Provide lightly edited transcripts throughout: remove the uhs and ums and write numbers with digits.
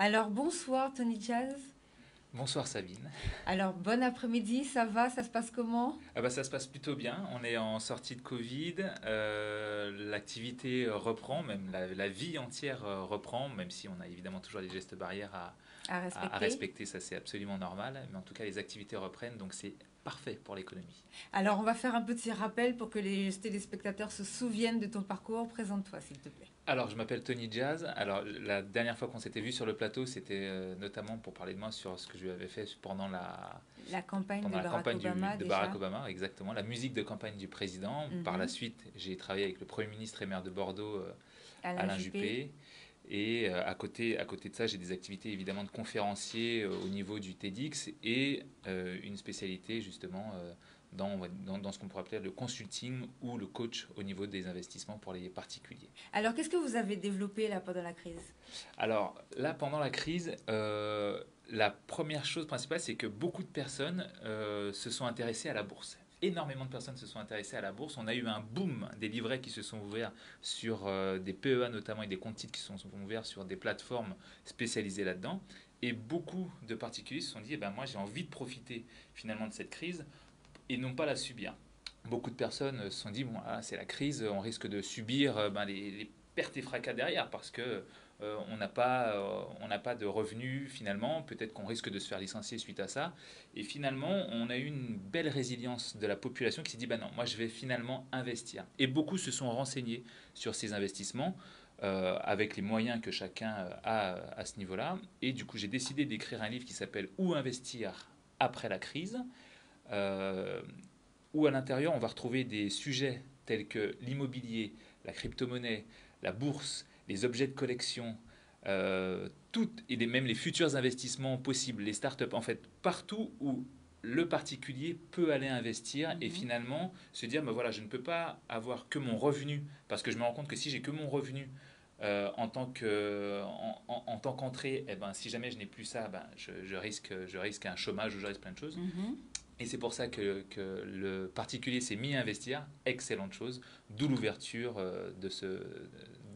Alors bonsoir Tony Jazz. Bonsoir Sabine. Alors bon après-midi, ça va, ça se passe comment? Ah bah ça se passe plutôt bien. On est en sortie de Covid. L'activité reprend, même la vie entière reprend, même si on a évidemment toujours des gestes barrières À à respecter. respecter, ça c'est absolument normal. Mais en tout cas, les activités reprennent, donc c'est parfait pour l'économie. Alors on va faire un petit rappel pour que les téléspectateurs se souviennent de ton parcours. Présente-toi s'il te plaît. Alors, je m'appelle Tony Jazz. Alors, la dernière fois qu'on s'était vu sur le plateau, c'était notamment pour parler de moi sur ce que je lui avais fait La campagne de pendant la Barack campagne Obama de Barack déjà. Obama, exactement, la musique de campagne du président. Par la Mhm. suite, j'ai travaillé avec le Premier ministre et maire de Bordeaux, Alain Alain Juppé. Juppé. Et à côté de ça, j'ai des activités évidemment de conférencier au niveau du TEDx et une spécialité justement dans ce qu'on pourrait appeler le consulting ou le coach au niveau des investissements pour les particuliers. Alors qu'est-ce que vous avez développé là pendant la crise? Alors là, pendant la crise, la première chose principale, c'est que beaucoup de personnes se sont intéressées à la bourse. Énormément de personnes se sont intéressées à la bourse. On a eu un boom des livrets qui se sont ouverts sur des PEA notamment et des comptes titres qui se sont ouverts sur des plateformes spécialisées là-dedans. Et beaucoup de particuliers se sont dit, eh ben moi j'ai envie de profiter finalement de cette crise et non pas la subir. Beaucoup de personnes se sont dit, bon, ah, c'est la crise, on risque de subir les pertes et fracas derrière parce que on n'a pas de revenus finalement, peut-être qu'on risque de se faire licencier suite à ça. Et finalement, on a eu une belle résilience de la population qui s'est dit, bah non, moi je vais finalement investir. Et beaucoup se sont renseignés sur ces investissements. Avec les moyens que chacun a à ce niveau-là. Et du coup, j'ai décidé d'écrire un livre qui s'appelle Où investir après la crise, euh, où à l'intérieur, on va retrouver des sujets tels que l'immobilier, la crypto-monnaie, la bourse, les objets de collection, même les futurs investissements possibles, les startups, en fait, partout où le particulier peut aller investir et Mhm. finalement se dire, ben voilà, je ne peux pas avoir que mon revenu, parce que je me rends compte que si j'ai que mon revenu en tant qu'entrée, eh ben, si jamais je n'ai plus ça, ben, je risque un chômage ou je risque plein de choses. Mhm. Et c'est pour ça que le particulier s'est mis à investir. Excellente chose. D'où l'ouverture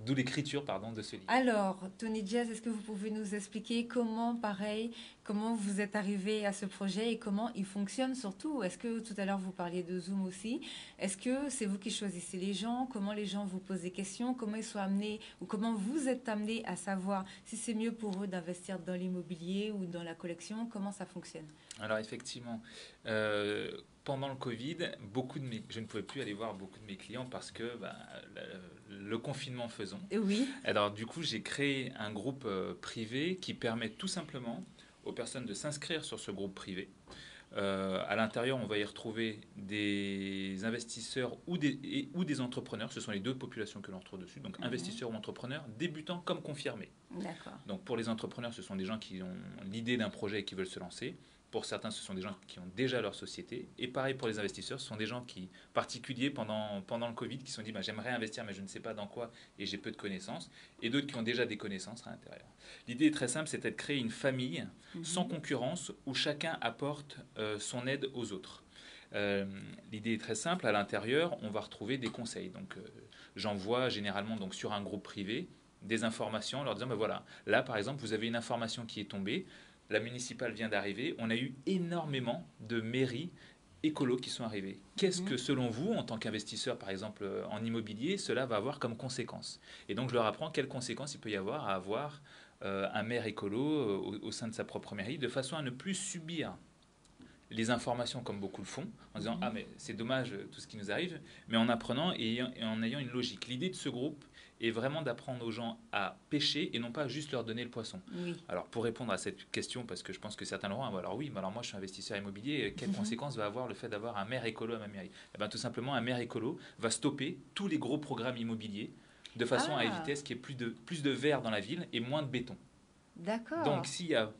d'où l'écriture pardon de ce livre. Alors, Tony Jazz, est-ce que vous pouvez nous expliquer comment, pareil, comment vous êtes arrivé à ce projet et comment il fonctionne surtout? Est-ce que tout à l'heure vous parliez de Zoom aussi? Est-ce que c'est vous qui choisissez les gens? Comment les gens vous posent des questions? Comment ils sont amenés ou comment vous êtes amené à savoir si c'est mieux pour eux d'investir dans l'immobilier ou dans la collection? Comment ça fonctionne? Alors effectivement, pendant le Covid, je ne pouvais plus aller voir beaucoup de mes clients parce que le confinement faisant. Oui. Alors du coup, j'ai créé un groupe privé qui permet tout simplement aux personnes de s'inscrire sur ce groupe privé. À l'intérieur, on va y retrouver des investisseurs ou des entrepreneurs. Ce sont les deux populations que l'on retrouve dessus. Donc Mhm. investisseurs ou entrepreneurs, débutants comme confirmés. D'accord. Donc pour les entrepreneurs, ce sont des gens qui ont l'idée d'un projet et qui veulent se lancer. Pour certains, ce sont des gens qui ont déjà leur société. Et pareil pour les investisseurs, ce sont des gens particuliers pendant le Covid, qui se sont dit bah, j'aimerais investir, mais je ne sais pas dans quoi et j'ai peu de connaissances. Et d'autres qui ont déjà des connaissances à l'intérieur. L'idée est très simple, c'était de créer une famille sans Mhm. concurrence où chacun apporte son aide aux autres. Euh, L'idée est très simple, à l'intérieur, on va retrouver des conseils. Donc, j'envoie généralement donc, sur un groupe privé des informations en leur disant ben voilà, là par exemple, vous avez une information qui est tombée, la municipale vient d'arriver, on a eu énormément de mairies écolos qui sont arrivés. Qu'est-ce Mhm. que selon vous, en tant qu'investisseur par exemple en immobilier, cela va avoir comme conséquence? Et donc je leur apprends quelles conséquences il peut y avoir à avoir un maire écolo au sein de sa propre mairie, de façon à ne plus subir les informations comme beaucoup le font, en disant ah Mhm. mais c'est dommage tout ce qui nous arrive, mais en apprenant et en ayant une logique. L'idée de ce groupe est vraiment d'apprendre aux gens à pêcher et non pas juste leur donner le poisson. Oui. Alors pour répondre à cette question, parce que je pense que certains l'auront, alors oui, mais alors moi je suis investisseur immobilier, quelles conséquences va avoir le fait d'avoir un maire écolo à ma mairie? Eh bien tout simplement un maire écolo va stopper tous les gros programmes immobiliers de façon à éviter Ah, à ce qu'il y ait plus de verre dans la ville et moins de béton. Donc d'accord. s'il y a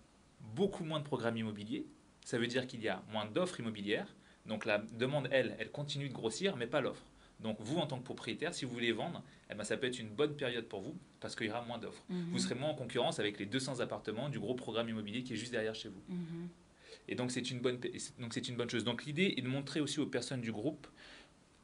beaucoup moins de programmes immobiliers, ça veut dire qu'il y a moins d'offres immobilières. Donc la demande, elle continue de grossir, mais pas l'offre. Donc vous, en tant que propriétaire, si vous voulez vendre, eh ben, ça peut être une bonne période pour vous parce qu'il y aura moins d'offres. Vous Mhm. serez moins en concurrence avec les 200 appartements du gros programme immobilier qui est juste derrière chez vous. Mhm. Et donc c'est une bonne chose. Donc l'idée est de montrer aussi aux personnes du groupe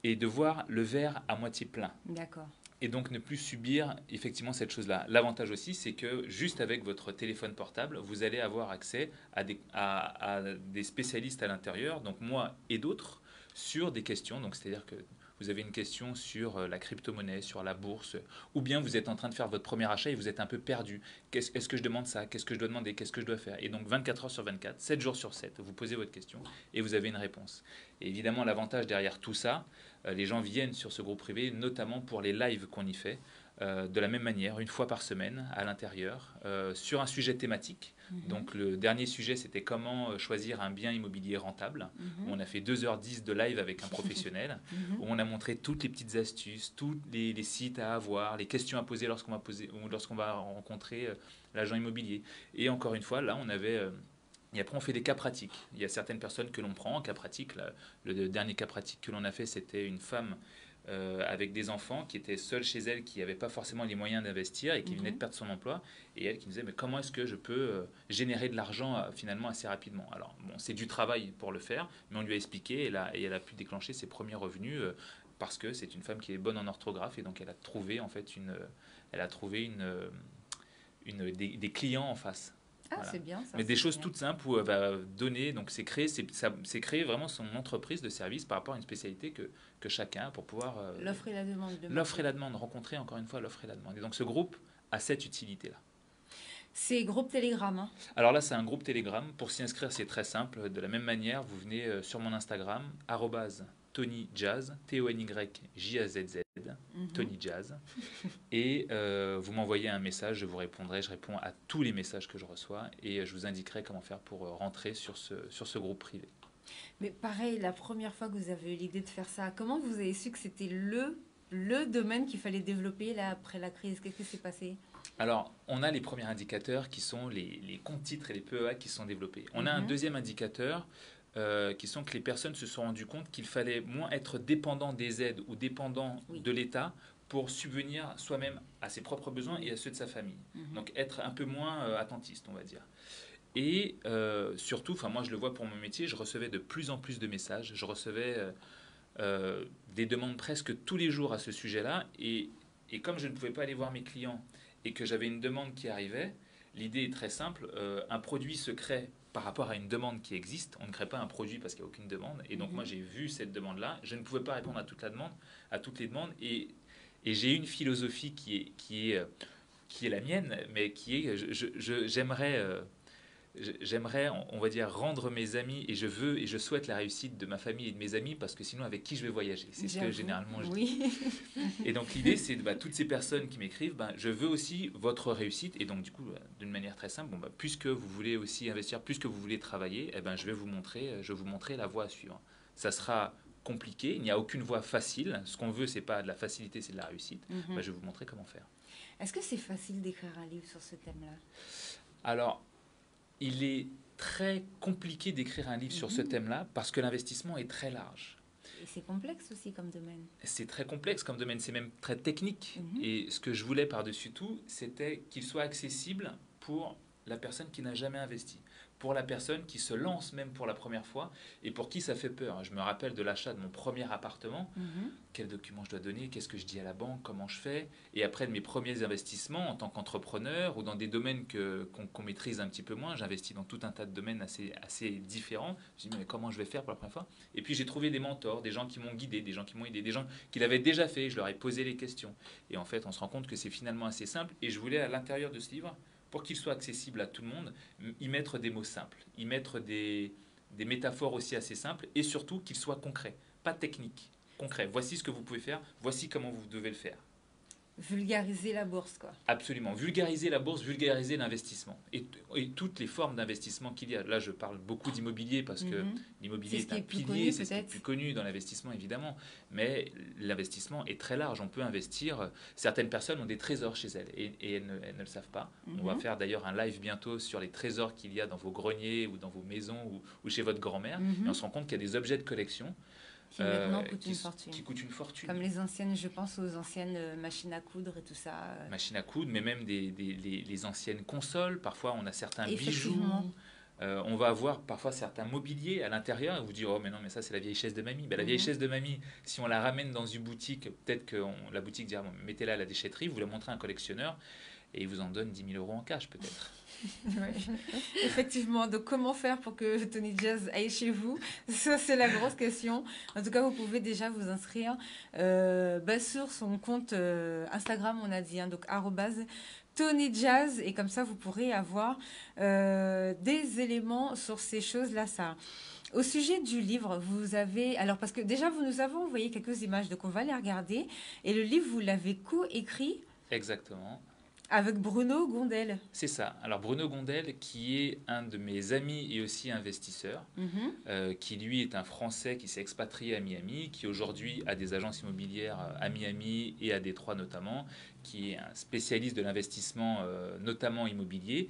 et de voir le verre à moitié plein. D'accord. et donc ne plus subir effectivement cette chose-là. L'avantage aussi, c'est que juste avec votre téléphone portable, vous allez avoir accès à des spécialistes à l'intérieur, donc moi et d'autres, sur des questions. Donc c'est-à-dire que vous avez une question sur la crypto-monnaie, sur la bourse, ou bien vous êtes en train de faire votre premier achat et vous êtes un peu perdu. Est-ce que je demande ça? Qu'est-ce que je dois demander? Qu'est-ce que je dois faire? Et donc 24 heures sur 24, 7 jours sur 7, vous posez votre question et vous avez une réponse. Et évidemment, l'avantage derrière tout ça, les gens viennent sur ce groupe privé, notamment pour les lives qu'on y fait, de la même manière, une fois par semaine, à l'intérieur, sur un sujet thématique. Donc le dernier sujet, c'était comment choisir un bien immobilier rentable. Où on a fait 2h10 de live avec un professionnel, où on a montré toutes les petites astuces, tous les sites à avoir, les questions à poser lorsqu'on va rencontrer l'agent immobilier. Et encore une fois, là, on avait... et après, on fait des cas pratiques. Il y a certaines personnes que l'on prend en cas pratique. Le dernier cas pratique que l'on a fait, c'était une femme avec des enfants qui était seule chez elle, qui n'avait pas forcément les moyens d'investir et qui venait de perdre son emploi. Et elle qui nous disait, mais comment est-ce que je peux générer de l'argent finalement assez rapidement? Alors, bon, c'est du travail pour le faire, mais on lui a expliqué et elle a pu déclencher ses premiers revenus parce que c'est une femme qui est bonne en orthographe et donc elle a trouvé en fait des clients en face. Ah, Voilà. c'est bien ça. Mais des c'est choses bien. toutes simples où elle va donner, donc c'est créer vraiment son entreprise de service par rapport à une spécialité que chacun a pour pouvoir L'offre et la demande de l'offre et marché. la demande, rencontrer encore une fois l'offre et la demande. Et donc ce groupe a cette utilité-là. C'est groupe Telegram, hein. Alors là, c'est un groupe Telegram. Pour s'y inscrire, c'est très simple. De la même manière, vous venez sur mon Instagram, @TonyJazz, TonyJazz, Tony Jazz. Et vous m'envoyez un message, je vous répondrai. Je réponds à tous les messages que je reçois et je vous indiquerai comment faire pour rentrer sur ce groupe privé. Mais pareil, la première fois que vous avez eu l'idée de faire ça, comment vous avez su que c'était le domaine qu'il fallait développer là après la crise? Qu'est-ce qui s'est passé? Alors, on a les premiers indicateurs qui sont les comptes titres et les PEA qui sont développés. On a un deuxième indicateur qui sont que les personnes se sont rendues compte qu'il fallait moins être dépendant des aides ou dépendant de l'État pour subvenir soi-même à ses propres besoins et à ceux de sa famille. Donc être un peu moins attentiste, on va dire. Et surtout, enfin moi je le vois pour mon métier, je recevais de plus en plus de messages, je recevais des demandes presque tous les jours à ce sujet-là, et comme je ne pouvais pas aller voir mes clients et que j'avais une demande qui arrivait, l'idée est très simple, un produit se crée par rapport à une demande qui existe, on ne crée pas un produit parce qu'il n'y a aucune demande, et donc moi j'ai vu cette demande-là, je ne pouvais pas répondre à toutes les demandes, et j'ai une philosophie qui est la mienne, mais qui est, j'aimerais, on va dire, rendre mes amis, et je veux et je souhaite la réussite de ma famille et de mes amis, parce que sinon, avec qui je vais voyager? C'est ce que généralement je dis. Et donc, l'idée, c'est toutes ces personnes qui m'écrivent, je veux aussi votre réussite. Et donc, du coup, d'une manière très simple, puisque vous voulez aussi investir, puisque vous voulez travailler, je vais vous montrer la voie à suivre. Ça sera compliqué, il n'y a aucune voie facile. Ce qu'on veut, c'est pas de la facilité, c'est de la réussite. Je vais vous montrer comment faire. Est-ce que c'est facile d'écrire un livre sur ce thème-là? Alors, il est très compliqué d'écrire un livre sur ce thème-là parce que l'investissement est très large. Et c'est complexe aussi comme domaine. C'est très complexe comme domaine, c'est même très technique. Et ce que je voulais par-dessus tout, c'était qu'il soit accessible pour la personne qui n'a jamais investi, pour la personne qui se lance même pour la première fois et pour qui ça fait peur. Je me rappelle de l'achat de mon premier appartement. Quels documents je dois donner? Qu'est-ce que je dis à la banque? Comment je fais? Et après de mes premiers investissements en tant qu'entrepreneur ou dans des domaines qu'on maîtrise un petit peu moins, j'investis dans tout un tas de domaines assez différents. Je me dis, mais comment je vais faire pour la première fois? Et puis j'ai trouvé des mentors, des gens qui m'ont guidé, des gens qui m'ont aidé, des gens qui l'avaient déjà fait. Je leur ai posé les questions. Et en fait, on se rend compte que c'est finalement assez simple. Et je voulais, à l'intérieur de ce livre, pour qu'il soit accessible à tout le monde, y mettre des mots simples, y mettre des métaphores aussi assez simples, et surtout qu'il soit concret, pas technique, concret. Voici ce que vous pouvez faire, voici comment vous devez le faire. Vulgariser la bourse, quoi. Absolument. Vulgariser la bourse, vulgariser l'investissement. Et toutes les formes d'investissement qu'il y a. Là, je parle beaucoup d'immobilier parce que l'immobilier est un pilier, c'est ce qui est plus connu dans l'investissement, évidemment. Mais l'investissement est très large. On peut investir. Certaines personnes ont des trésors chez elles et elles ne le savent pas. On va faire d'ailleurs un live bientôt sur les trésors qu'il y a dans vos greniers ou dans vos maisons ou chez votre grand-mère. Et on se rend compte qu'il y a des objets de collection qui maintenant coûtent une fortune. Qui coûtent une fortune. Comme les anciennes, je pense aux anciennes machines à coudre et tout ça. Machines à coudre, mais même les anciennes consoles. Parfois, on a certains bijoux. On va avoir parfois certains mobiliers à l'intérieur et vous dire oh mais non mais ça c'est la vieille chaise de mamie. Ben, la vieille chaise de mamie, si on la ramène dans une boutique, peut-être que la boutique dira bon, mettez-la à la déchetterie, vous la montrez à un collectionneur et il vous en donne 10 000 euros en cash peut-être. Ouais. Effectivement, donc comment faire pour que Tony Jazz aille chez vous? Ça, c'est la grosse question. En tout cas, vous pouvez déjà vous inscrire sur son compte Instagram, on a dit, hein, donc arrobase Tony Jazz, et comme ça, vous pourrez avoir des éléments sur ces choses-là. Ça. Au sujet du livre, vous avez... Alors, parce que déjà, vous nous avez envoyé quelques images, donc on va les regarder. Et le livre, vous l'avez co-écrit Exactement. avec Bruno Gondel. C'est ça. Alors Bruno Gondel, qui est un de mes amis et aussi investisseur, qui lui est un Français qui s'est expatrié à Miami, qui aujourd'hui a des agences immobilières à Miami et à Détroit notamment, qui est un spécialiste de l'investissement notamment immobilier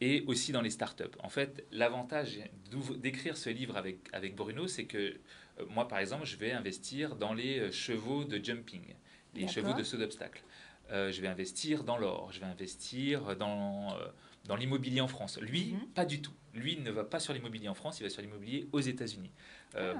et aussi dans les startups. En fait, l'avantage d'écrire ce livre avec Bruno, c'est que moi par exemple, je vais investir dans les chevaux de jumping, les chevaux de saut d'obstacle. Je vais investir dans l'or, je vais investir dans l'immobilier en France. Lui, pas du tout. Lui, il ne va pas sur l'immobilier en France, il va sur l'immobilier aux États-Unis.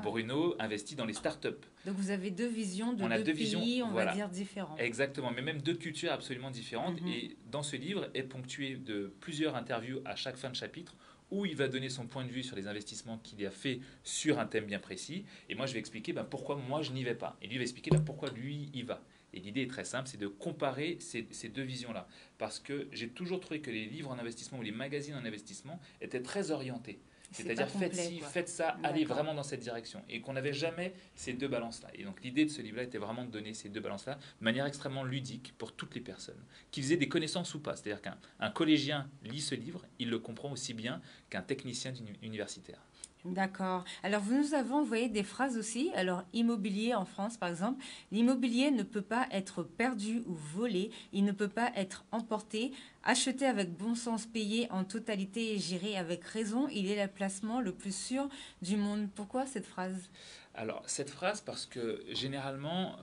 Bruno investit dans les startups. Donc vous avez deux visions de deux pays, on va dire, différents. Exactement, mais même deux cultures absolument différentes. Et dans ce livre est ponctué de plusieurs interviews à chaque fin de chapitre où il va donner son point de vue sur les investissements qu'il a fait sur un thème bien précis. Et moi, je vais expliquer pourquoi moi, je n'y vais pas. Et lui va expliquer pourquoi lui, y va. Et l'idée est très simple, c'est de comparer ces deux visions-là. Parce que j'ai toujours trouvé que les livres en investissement ou les magazines en investissement étaient très orientés. C'est-à-dire faites ci, faites ça, allez vraiment dans cette direction. Et qu'on n'avait jamais ces deux balances-là. Et donc l'idée de ce livre-là était vraiment de donner ces deux balances-là de manière extrêmement ludique pour toutes les personnes, qui faisaient des connaissances ou pas. C'est-à-dire qu'un collégien lit ce livre, il le comprend aussi bien qu'un technicien universitaire. D'accord. Alors, vous nous avez envoyé des phrases aussi. Alors, immobilier en France, par exemple. L'immobilier ne peut pas être perdu ou volé. Il ne peut pas être emporté. Acheté avec bon sens, payé en totalité et géré avec raison. Il est le placement le plus sûr du monde. Pourquoi cette phrase ? Alors, cette phrase, parce que généralement,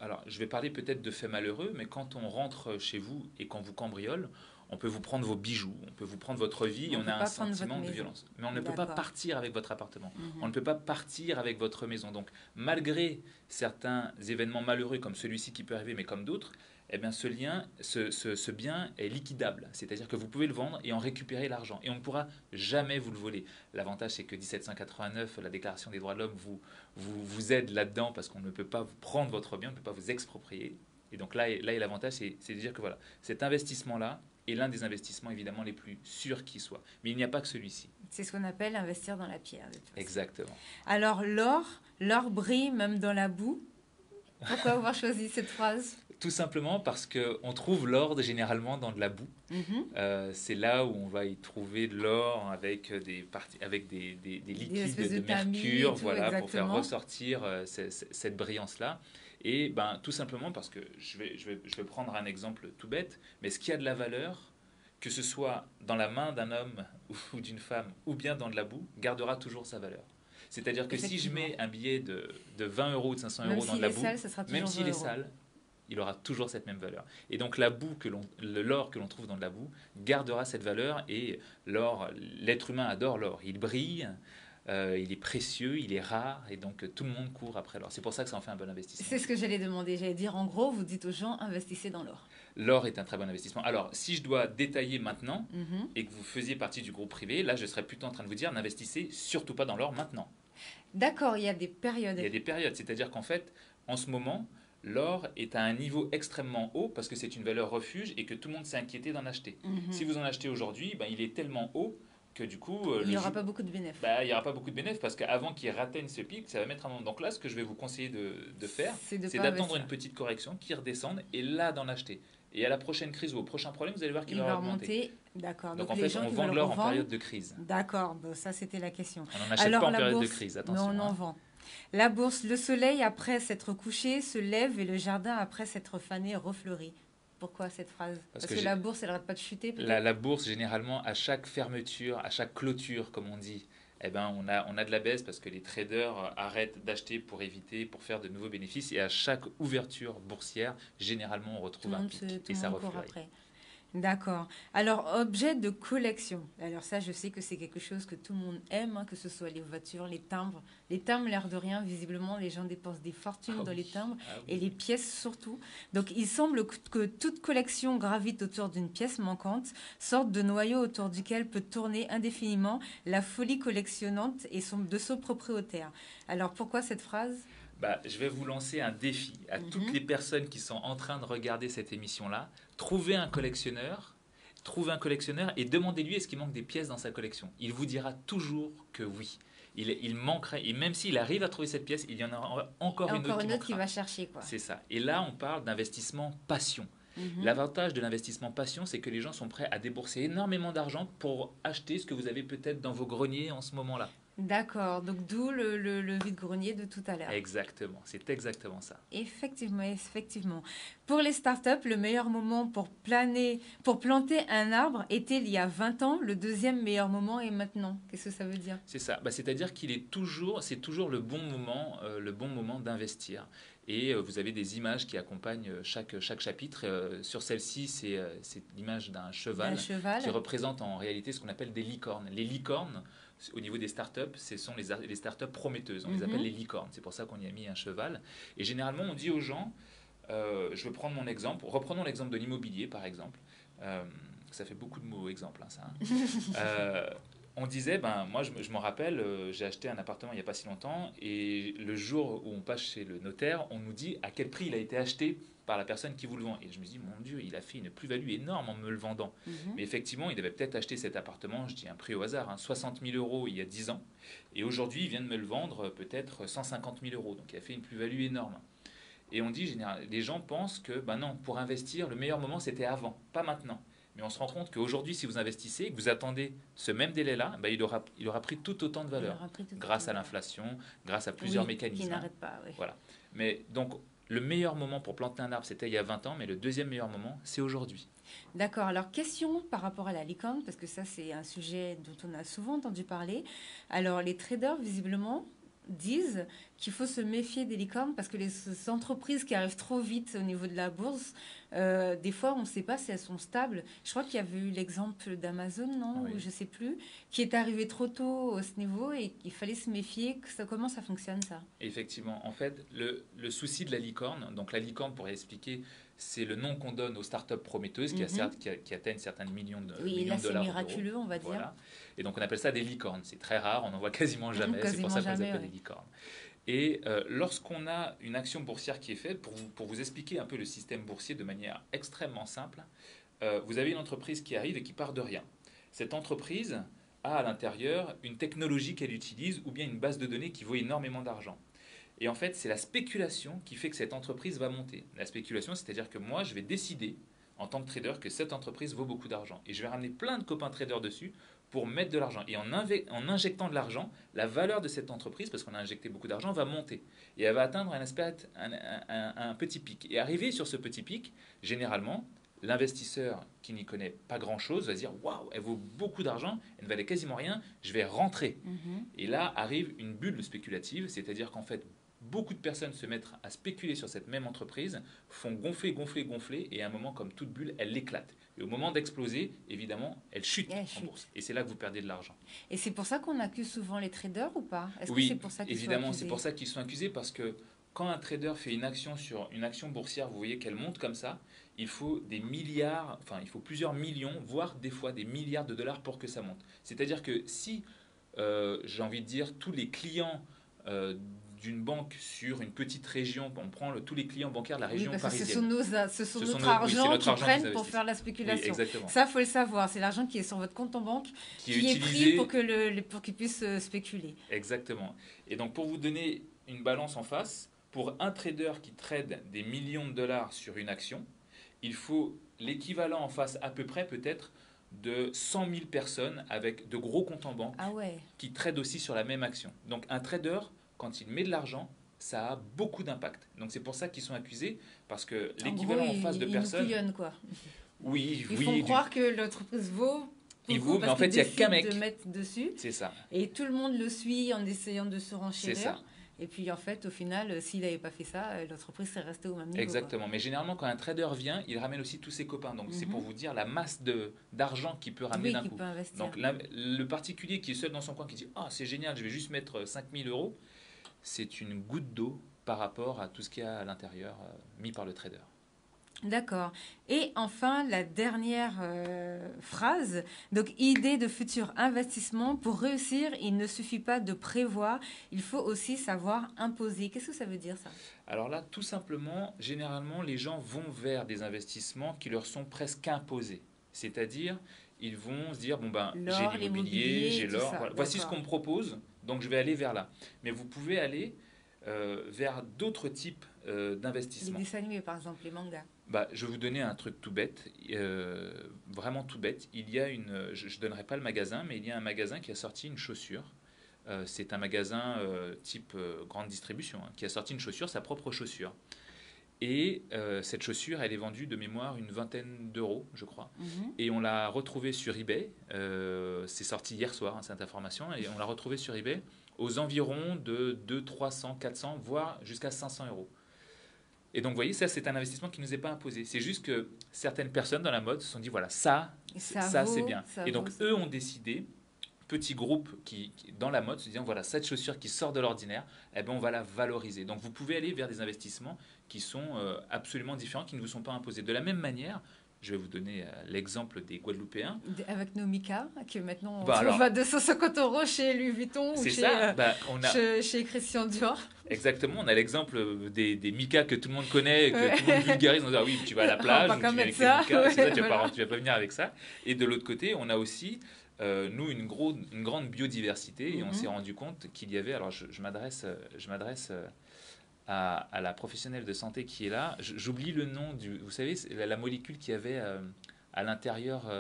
alors je vais parler peut-être de faits malheureux, mais quand on rentre chez vous et qu'on vous cambriole, on peut vous prendre vos bijoux, on peut vous prendre votre vie et on a un sentiment de violence. Mais on ne peut pas partir avec votre appartement. On ne peut pas partir avec votre maison. Donc, malgré certains événements malheureux comme celui-ci qui peut arriver, mais comme d'autres, eh bien, ce bien est liquidable. C'est-à-dire que vous pouvez le vendre et en récupérer l'argent. Et on ne pourra jamais vous le voler. L'avantage, c'est que 1789, la Déclaration des droits de l'homme, vous aide là-dedans parce qu'on ne peut pas vous prendre votre bien, on ne peut pas vous exproprier. Et donc là l'avantage, c'est de dire que voilà, cet investissement-là est l'un des investissements évidemment les plus sûrs qui soit. Mais il n'y a pas que celui-ci. C'est ce qu'on appelle investir dans la pierre. Exactement. Alors l'or brille même dans la boue. Pourquoi avoir choisi cette phrase ? Tout simplement parce qu'on trouve l'or généralement dans de la boue. C'est là où on va y trouver de l'or avec des liquides de mercure, voilà, pour faire ressortir cette brillance-là. Et tout simplement parce que je vais prendre un exemple tout bête, mais ce qui a de la valeur, que ce soit dans la main d'un homme ou d'une femme, ou bien dans de la boue, gardera toujours sa valeur. C'est-à-dire que si je mets un billet de 20 euros ou de 500 euros dans de la boue, même s'il est sale, il aura toujours cette même valeur. Et donc l'or que l'on trouve dans de la boue gardera cette valeur. Et l'être humain adore l'or. Il brille, il est précieux, il est rare, et donc tout le monde court après l'or. C'est pour ça que ça en fait un bon investissement. C'est ce que j'allais demander. J'allais dire, en gros, vous dites aux gens, investissez dans l'or. L'or est un très bon investissement. Alors, si je dois détailler maintenant, et que vous faisiez partie du groupe privé, là, je serais plutôt en train de vous dire, n'investissez surtout pas dans l'or maintenant. D'accord, il y a des périodes. Il y a des périodes, c'est-à-dire qu'en fait, en ce moment, l'or est à un niveau extrêmement haut parce que c'est une valeur refuge et que tout le monde s'est inquiété d'en acheter. Si vous en achetez aujourd'hui, il est tellement haut que du coup... il n'y aura pas beaucoup de bénéfices. Il n'y aura pas beaucoup de bénéfices parce qu'avant qu'il atteigne ce pic, ça va mettre un moment. Donc là, ce que je vais vous conseiller de faire, c'est d'attendre une petite correction qui redescende et là d'en acheter. Et à la prochaine crise ou au prochain problème, vous allez voir qu'il va remonter. D'accord. Donc en fait, on vend l'or en période de crise. D'accord, ça c'était la question. On n'en achète pas en période de crise, attention. Mais on en vend. La bourse, le soleil après s'être couché se lève et le jardin après s'être fané refleurit. Pourquoi cette phrase ? Parce que la bourse, elle n'arrête pas de chuter. La bourse, généralement, à chaque fermeture, à chaque clôture, comme on dit, on a de la baisse parce que les traders arrêtent d'acheter pour faire de nouveaux bénéfices. Et à chaque ouverture boursière, généralement, on retrouve un pic et ça refleurit. D'accord. Alors, objet de collection. Alors ça, je sais que c'est quelque chose que tout le monde aime, hein, que ce soit les voitures, les timbres. Les timbres, l'air de rien, visiblement, les gens dépensent des fortunes Ah dans les oui, timbres ah et oui. les pièces surtout. Donc, il semble que toute collection gravite autour d'une pièce manquante, sorte de noyau autour duquel peut tourner indéfiniment la folie collectionnante de son propriétaire. Alors, pourquoi cette phrase? Bah, je vais vous lancer un défi à toutes Mhm. les personnes qui sont en train de regarder cette émission-là. Trouvez un collectionneur et demandez-lui est-ce qu'il manque des pièces dans sa collection. Il vous dira toujours que oui. Il manquerait, et même s'il arrive à trouver cette pièce, il y en aura Et encore une autre encore qui une autre qui manquera. va chercher, quoi. C'est ça. Et là, on parle d'investissement passion. Mhm. L'avantage de l'investissement passion, c'est que les gens sont prêts à débourser énormément d'argent pour acheter ce que vous avez peut-être dans vos greniers en ce moment-là. D'accord, donc d'où le vide-grenier de tout à l'heure. Exactement, c'est exactement ça. Effectivement, effectivement. Pour les startups, le meilleur moment pour planter un arbre était il y a 20 ans. Le deuxième meilleur moment est maintenant. Qu'est-ce que ça veut dire? C'est ça. Bah, c'est-à-dire c'est toujours le bon moment d'investir. Et vous avez des images qui accompagnent chaque chapitre. Sur celle-ci, c'est l'image d'un D'un cheval qui cheval. représente en réalité ce qu'on appelle des licornes. Les licornes, au niveau des startups, ce sont les startups prometteuses. On les appelle Mhm. les licornes. C'est pour ça qu'on y a mis un cheval. Et généralement, on dit aux gens, je vais prendre mon exemple, reprenons l'exemple de l'immobilier par exemple. Euh, Ça fait beaucoup de mots exemples, hein, ça. On disait, ben, moi je m'en rappelle, j'ai acheté un appartement il n'y a pas si longtemps, et le jour où on passe chez le notaire, on nous dit à quel prix il a été acheté par la personne qui vous le vend. Et je me dis, mon Dieu, il a fait une plus-value énorme en me le vendant. Mhm. Mais effectivement, il avait peut-être acheté cet appartement, je dis un prix au hasard, hein, 60 000 euros il y a 10 ans, et aujourd'hui il vient de me le vendre peut-être 150 000 euros. Donc il a fait une plus-value énorme. Et on dit, les gens pensent que, ben non, pour investir, le meilleur moment c'était avant, pas maintenant. Mais on se rend compte qu'aujourd'hui, si vous investissez et que vous attendez ce même délai-là, ben il aura pris tout autant de Il valeur, aura pris tout grâce à autant. l'inflation, grâce à plusieurs Oui, qui mécanismes, hein. n'arrête pas, oui. Voilà. Mais donc, le meilleur moment pour planter un arbre, c'était il y a 20 ans, mais le deuxième meilleur moment, c'est aujourd'hui. D'accord. Alors, question par rapport à la licorne, parce que ça, c'est un sujet dont on a souvent entendu parler. Alors, les traders, visiblement, disent qu'il faut se méfier des licornes parce que les entreprises qui arrivent trop vite au niveau de la bourse, des fois, on ne sait pas si elles sont stables. Je crois qu'il y avait eu l'exemple d'Amazon, non? Ou Oui. je ne sais plus, qui est arrivé trop tôt à ce niveau et qu'il fallait se méfier. Comment ça fonctionne, ça? Effectivement, en fait, le souci de la licorne, donc la licorne, pour expliquer, c'est le nom qu'on donne aux startups prometteuses Mhm. qui atteignent certains Oui, millions là, de c'est dollars ou d'euros. miraculeux, on va dire. Voilà. Et donc on appelle ça des licornes. C'est très rare, on n'en voit quasiment jamais. C'est pour Quasiment ça qu'on les jamais, appelle des oui. licornes. Et lorsqu'on a une action boursière qui est faite, pour vous expliquer un peu le système boursier de manière extrêmement simple, vous avez une entreprise qui arrive et qui part de rien. Cette entreprise a à l'intérieur une technologie qu'elle utilise ou bien une base de données qui vaut énormément d'argent. Et en fait, c'est la spéculation qui fait que cette entreprise va monter. La spéculation, c'est-à-dire que moi, je vais décider en tant que trader que cette entreprise vaut beaucoup d'argent. Et je vais ramener plein de copains traders dessus pour mettre de l'argent. Et en injectant de l'argent, la valeur de cette entreprise, parce qu'on a injecté beaucoup d'argent, va monter. Et elle va atteindre un petit pic. Et arrivé sur ce petit pic, généralement, l'investisseur qui n'y connaît pas grand-chose va dire waouh, elle vaut beaucoup d'argent, elle ne valait quasiment rien, je vais rentrer. Mhm. Et là arrive une bulle spéculative, c'est-à-dire qu'en fait, beaucoup de personnes se mettent à spéculer sur cette même entreprise, font gonfler, gonfler, gonfler, et à un moment, comme toute bulle, elle éclate. Et au moment d'exploser, évidemment, elle chute Elle en chute. bourse. Et c'est là que vous perdez de l'argent. Et c'est pour ça qu'on accuse souvent les traders ou pas? Est-ce que c'est Oui, pour ça qu'ils sont évidemment, c'est pour accusés? ça qu'ils sont accusés, parce que quand un trader fait une action sur une action boursière, vous voyez qu'elle monte comme ça, il faut des milliards, enfin il faut plusieurs millions, voire des fois des milliards de dollars pour que ça monte. C'est-à-dire que si, j'ai envie de dire, tous les clients euh, d'une banque sur une petite région, on prend tous les clients bancaires de la Oui, région parce que parisienne. ce sont Ce sont notre oui, c'est argent notre qu'ils argent qu'ils prennent pour investissent. faire la Oui, spéculation. exactement. Ça, faut le savoir. C'est l'argent qui est sur votre compte en banque Qui est qui est pris pour utilisé pour qu'ils puissent spéculer. exactement. Et donc pour vous donner une balance en face, pour un trader qui trade des millions de dollars sur une action, il faut l'équivalent en face à peu près peut-être de 100 000 personnes avec de gros comptes en banque Ah ouais. qui tradent aussi sur la même action. Donc un trader, quand il met de l'argent, ça a beaucoup d'impact. Donc c'est pour ça qu'ils sont accusés, parce que En gros, l'équivalent en face de ils nous personnes, couillonnent, quoi. oui, Ils font oui, croire que l'entreprise vaut il beaucoup vaut, mais parce en fait qu'ils il n'y a qu'un décident de mec. mettre dessus. C'est ça, Et tout le monde le suit en essayant de c'est surenchérir. ça. Et puis en fait, au final, s'il n'avait pas fait ça, l'entreprise serait restée au même niveau. Exactement. Mais généralement, quand un trader vient, il ramène aussi tous ses copains. Donc, c'est pour vous dire la masse d'argent qu'il peut ramener Oui, d'un qu'il coup. peut investir. Donc, le particulier qui est seul dans son coin, qui dit ah, c'est génial, je vais juste mettre 5000 euros, c'est une goutte d'eau par rapport à tout ce qu'il y a à l'intérieur mis par le trader. D'accord. Et enfin, la dernière phrase. Donc, idée de futur investissement. Pour réussir, il ne suffit pas de prévoir, il faut aussi savoir imposer. Qu'est-ce que ça veut dire, ça? Alors là, tout simplement, généralement, les gens vont vers des investissements qui leur sont presque imposés. C'est-à-dire, ils vont se dire, bon ben, j'ai L'or, l'immobilier, j'ai tout l'or, ça. voilà. Voici ce D'accord. qu'on me propose, donc je vais aller vers là. Mais vous pouvez aller vers d'autres types Les d'investissements. dessins animés, par exemple, les mangas. Bah, je vais vous donner un truc tout bête, vraiment tout bête. Je ne donnerai pas le magasin, mais il y a un magasin qui a sorti une chaussure. C'est un magasin type grande distribution, hein, qui a sorti une chaussure, sa propre chaussure. Et cette chaussure, elle est vendue de mémoire une vingtaine d'euros, je crois. Et on l'a retrouvée sur eBay. C'est sorti hier soir, hein, cette information. Et on l'a retrouvée sur eBay aux environs de 200, 300, 400, voire jusqu'à 500 euros. Et donc, vous voyez, ça, c'est un investissement qui ne nous est pas imposé. C'est juste que certaines personnes dans la mode se sont dit, voilà, ça c'est bien. Et donc, eux ont décidé, petit groupe dans la mode, se disant, voilà, cette chaussure qui sort de l'ordinaire, eh ben, on va la valoriser. Donc, vous pouvez aller vers des investissements qui sont absolument différents, qui ne vous sont pas imposés. De la même manière, je vais vous donner l'exemple des Guadeloupéens. Avec nos Mika, que maintenant on Bah, trouve à 250 euros chez Louis Vuitton ou chez Christian Dior. Exactement, on a l'exemple des Mika que tout le monde connaît, que tout le monde vulgarise. On dit, ah oui, tu vas à la plage, ou tu viens avec ça. Mika, c'est ça, tu Voilà. vas pas venir avec ça. Et de l'autre côté, on a aussi, nous, une grande biodiversité, et on s'est rendu compte qu'il y avait, alors je m'adresse à la professionnelle de santé qui est là, j'oublie le nom, vous savez, la molécule qu'il y avait à l'intérieur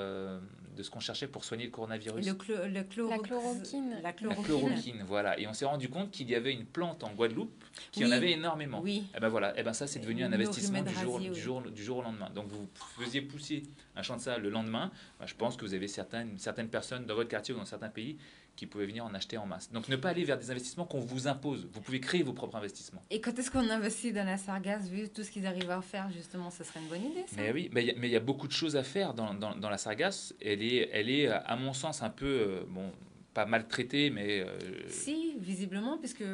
de ce qu'on cherchait pour soigner le coronavirus. La chloroquine. La chloroquine, voilà. Et on s'est rendu compte qu'il y avait une plante en Guadeloupe qui en avait énormément. Oui. Et ben voilà, et ben ça c'est devenu un investissement du rasier, jour au lendemain. Donc vous faisiez pousser un champ de ça le lendemain. Ben, je pense que vous avez certaines personnes dans votre quartier ou dans certains pays qui pouvaient venir en acheter en masse. Donc ne pas aller vers des investissements qu'on vous impose. Vous pouvez créer vos propres investissements. Et quand est-ce qu'on investit dans la Sargasse, vu tout ce qu'ils arrivent à faire, justement, ce serait une bonne idée, ça? Mais oui, mais il y a beaucoup de choses à faire dans la Sargasse. Elle est, à mon sens, un peu, pas maltraitée, mais... Si, visiblement, puisque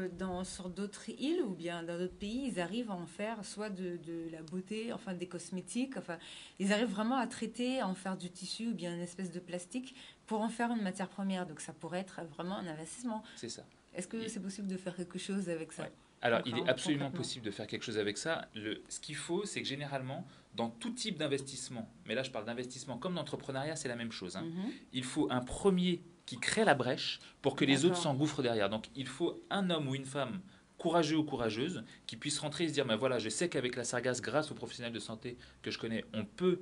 sur d'autres îles ou bien dans d'autres pays, ils arrivent à en faire soit de la beauté, enfin des cosmétiques, enfin, ils arrivent vraiment à traiter, à en faire du tissu ou bien une espèce de plastique pour en faire une matière première. Donc ça pourrait être vraiment un investissement. C'est ça. Est-ce que c'est possible de faire quelque chose avec ça? Ouais. Alors, il est absolument possible de faire quelque chose avec ça. Ce qu'il faut, c'est que généralement, dans tout type d'investissement, mais là je parle d'investissement comme d'entrepreneuriat, c'est la même chose. Hein, il faut un premier qui crée la brèche pour que les autres s'engouffrent derrière. Donc, il faut un homme ou une femme courageux ou courageuse qui puisse rentrer et se dire, ben voilà, je sais qu'avec la Sargasse, grâce aux professionnels de santé que je connais, on peut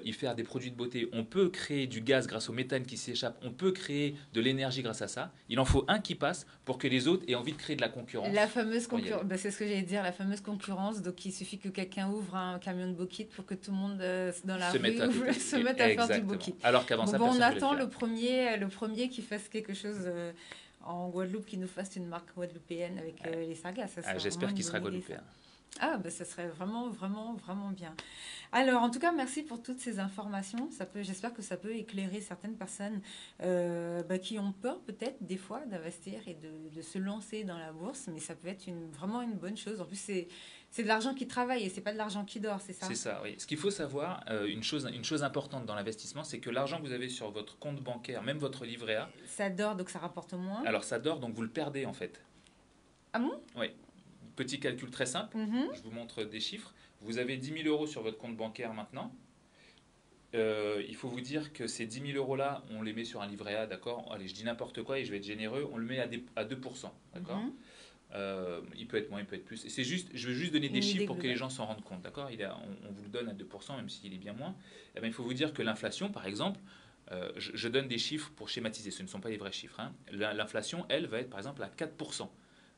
y faire des produits de beauté, on peut créer du gaz grâce au méthane qui s'échappe, on peut créer de l'énergie grâce à ça. Il en faut un qui passe pour que les autres aient envie de créer de la concurrence. La fameuse concurrence, c'est ce que j'allais dire, la fameuse concurrence. Donc il suffit que quelqu'un ouvre un camion de bauxite pour que tout le monde dans la rue se mette à faire du bauxite. Alors qu'avant ça, on attend le premier qui fasse quelque chose en Guadeloupe, qui nous fasse une marque guadeloupéenne avec les Sargasses. J'espère qu'il sera guadeloupéen. Ah, ben, ça serait vraiment, vraiment, vraiment bien. Alors, en tout cas, merci pour toutes ces informations. J'espère que ça peut éclairer certaines personnes qui ont peur peut-être des fois d'investir et de se lancer dans la bourse, mais ça peut être vraiment une bonne chose. En plus, c'est de l'argent qui travaille et c'est pas de l'argent qui dort, c'est ça? C'est ça, oui. Ce qu'il faut savoir, une chose importante dans l'investissement, c'est que l'argent que vous avez sur votre compte bancaire, même votre livret A... Ça dort, donc ça rapporte moins. Alors, ça dort, donc vous le perdez en fait. Ah bon? Oui. Petit calcul très simple, je vous montre des chiffres. Vous avez 10 000 euros sur votre compte bancaire maintenant. Il faut vous dire que ces 10 000 euros-là, on les met sur un livret A, d'accord? Allez, je dis n'importe quoi et je vais être généreux. On le met à 2%, d'accord? Il peut être moins, il peut être plus. Je veux juste donner des chiffres pour que les gens s'en rendent compte, d'accord? On vous le donne à 2%, même s'il est bien moins. Eh bien, il faut vous dire que l'inflation, par exemple, je donne des chiffres pour schématiser, ce ne sont pas les vrais chiffres. Hein. L'inflation, elle, va être par exemple à 4%.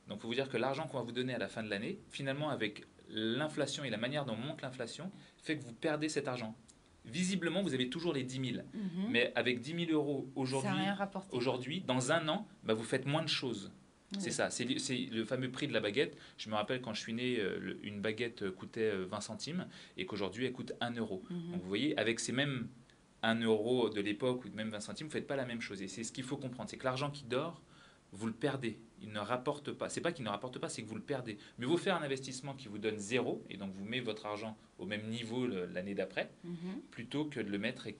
Donc, il faut vous dire que l'argent qu'on va vous donner à la fin de l'année, finalement, avec l'inflation et la manière dont monte l'inflation, fait que vous perdez cet argent. Visiblement, vous avez toujours les 10 000. Mais avec 10 000 euros aujourd'hui, dans un an, vous faites moins de choses. C'est ça, c'est le fameux prix de la baguette. Je me rappelle quand je suis né, une baguette coûtait 20 centimes et qu'aujourd'hui elle coûte 1 euro. Donc vous voyez, avec ces mêmes 1 euro de l'époque ou même 20 centimes, vous ne faites pas la même chose. Et c'est ce qu'il faut comprendre, c'est que l'argent qui dort, vous le perdez. Il ne rapporte pas. C'est pas qu'il ne rapporte pas, c'est que vous le perdez. Mais vous faire un investissement qui vous donne zéro et donc vous mettez votre argent au même niveau l'année d'après, plutôt que de le mettre et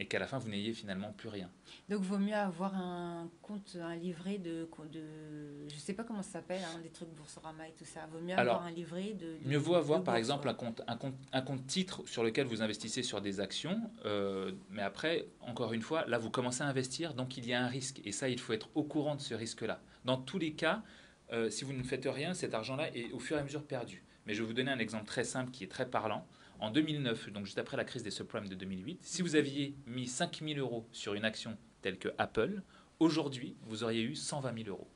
qu'à la fin vous n'ayez finalement plus rien. Donc vaut mieux avoir un compte, un livret je sais pas comment ça s'appelle, hein, des trucs Boursorama et tout ça. Vaut mieux avoir un livret mieux vaut avoir par exemple un compte titre sur lequel vous investissez sur des actions, mais après, encore une fois, là vous commencez à investir, donc il y a un risque. Et ça, il faut être au courant de ce risque-là. Dans tous les cas, si vous ne faites rien, cet argent-là est au fur et à mesure perdu. Mais je vais vous donner un exemple très simple qui est très parlant. En 2009, donc juste après la crise des subprimes de 2008, si vous aviez mis 5 000 euros sur une action telle que Apple, aujourd'hui, vous auriez eu 120 000 euros.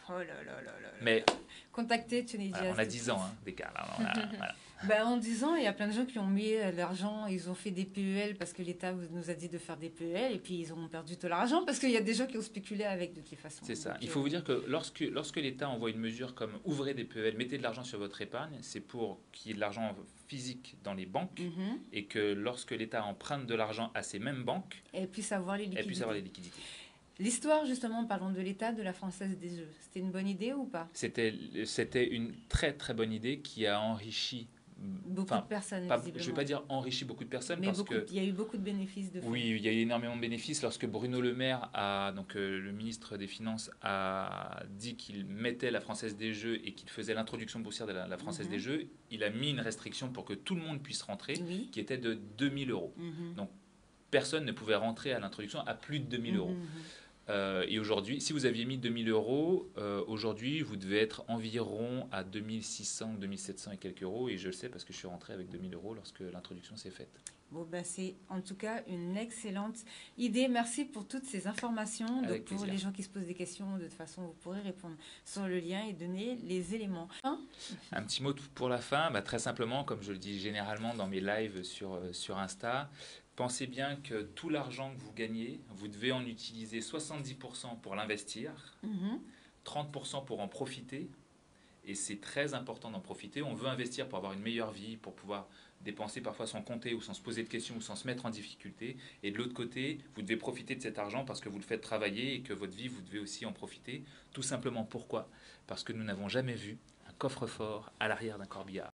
Oh là là là là. Mais contactez Tunidia. Voilà, on a 10 ans d'écart. Voilà. Ben, en 10 ans, il y a plein de gens qui ont mis l'argent, ils ont fait des PEL parce que l'État nous a dit de faire des PEL et puis ils ont perdu tout l'argent parce qu'il y a des gens qui ont spéculé avec de toutes les façons. C'est ça. Donc, il faut vous dire que lorsque l'État envoie une mesure comme ouvrez des PEL, mettez de l'argent sur votre épargne, c'est pour qu'il y ait de l'argent physique dans les banques et que lorsque l'État emprunte de l'argent à ces mêmes banques, elle puisse avoir les liquidités. L'histoire, justement, parlons de l'État de la Française des Jeux. C'était une bonne idée ou pas? C'était une très très bonne idée qui a enrichi beaucoup de personnes. Je ne vais pas dire enrichi beaucoup de personnes, mais il y a eu beaucoup de bénéfices. Oui, il y a eu énormément de bénéfices. Lorsque Bruno Le Maire, le ministre des Finances, a dit qu'il mettait la Française des Jeux et qu'il faisait l'introduction boursière de la Française des Jeux, il a mis une restriction pour que tout le monde puisse rentrer, qui était de 2 000 euros. Donc, personne ne pouvait rentrer à l'introduction à plus de 2 000 euros. Et aujourd'hui, si vous aviez mis 2 000 euros, aujourd'hui, vous devez être environ à 2 600, 2 700 et quelques euros. Et je le sais parce que je suis rentré avec 2 000 euros lorsque l'introduction s'est faite. Bon, ben, c'est en tout cas une excellente idée. Merci pour toutes ces informations. Donc, pour les gens qui se posent des questions, de toute façon, vous pourrez répondre sur le lien et donner les éléments. Un petit mot pour la fin. Très simplement, comme je le dis généralement dans mes lives sur Insta, pensez bien que tout l'argent que vous gagnez, vous devez en utiliser 70% pour l'investir, 30% pour en profiter. Et c'est très important d'en profiter. On veut investir pour avoir une meilleure vie, pour pouvoir dépenser parfois sans compter ou sans se poser de questions ou sans se mettre en difficulté. Et de l'autre côté, vous devez profiter de cet argent parce que vous le faites travailler et que votre vie, vous devez aussi en profiter. Tout simplement pourquoi? Parce que nous n'avons jamais vu un coffre-fort à l'arrière d'un corbillard.